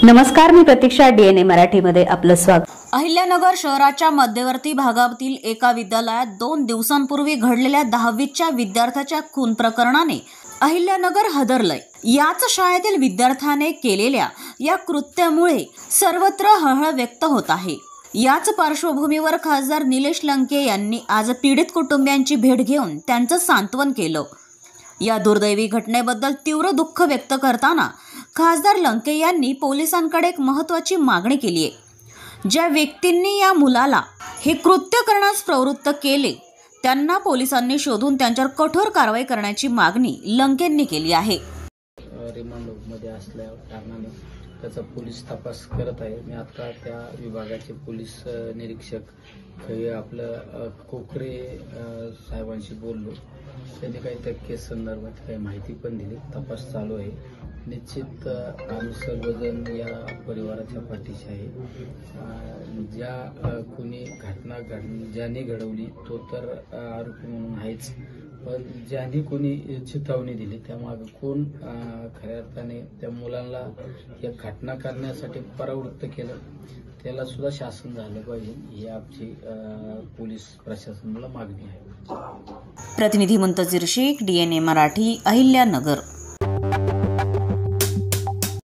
नमस्कार, मी प्रतीक्षा. DNA मराठीमध्ये आपलं स्वागत. अहिल्यानगर शहराच्या मध्यवर्ती भागातील एका विद्यालयात 2 दिवसांपूर्वी घडलेल्या 10वीच्या विद्यार्थ्याच्या खून प्रकरणाने अहिल्यानगर हादरलंय. याच शाळेतील विद्यार्थ्याने केलेल्या या कृत्यामुळे सर्वत्र हळहळ व्यक्त होत आहे. याच पार्श्वभूमीवर खासदार निलेश लंके यांनी आज पीडित कुटुंबियांची भेट घेऊन त्यांचं सांत्वन केलं. या दुर्दैवी घटनेबद्दल तीव्र दुःख व्यक्त करताना खासदार लंके यांनी पोलिसांकडे एक महत्त्वाची मागणी केली आहे. ज्या व्यक्तींनी या मुलाला हे कृत्य करण्यास प्रवृत्त केले त्यांना पोलिसांनी शोधून त्यांच्यावर कठोर कारवाई करण्याची मागणी लंकेंनी केली आहे. रिमांडमध्ये असल्या कारणाने त्याचा पोलीस तपास करत आहे. मी आता त्या विभागाचे पोलीस निरीक्षक आपलं कोकरे साहेबांशी बोललो. त्यांनी काही त्या केस संदर्भात काही माहिती पण दिली. तपास चालू आहे. निश्चित आम्ही सर्वजण या परिवाराच्या पाठीशी आहे. ज्या कोणी घटना ज्याने घडवली तो तर आरोपी म्हणून आहेच, पण ज्यांनी कोणी चिथावणी दिली त्यामागे कोण खऱ्या अर्थाने त्या मुलांना या घटना करण्यासाठी परावृत्त केलं त्याला सुद्धा शासन झालं पाहिजे, ही आमची पोलीस प्रशासनाला मागणी आहे. प्रतिनिधी मुंतजीर शेख, DNA मराठी, अहिल्यानगर.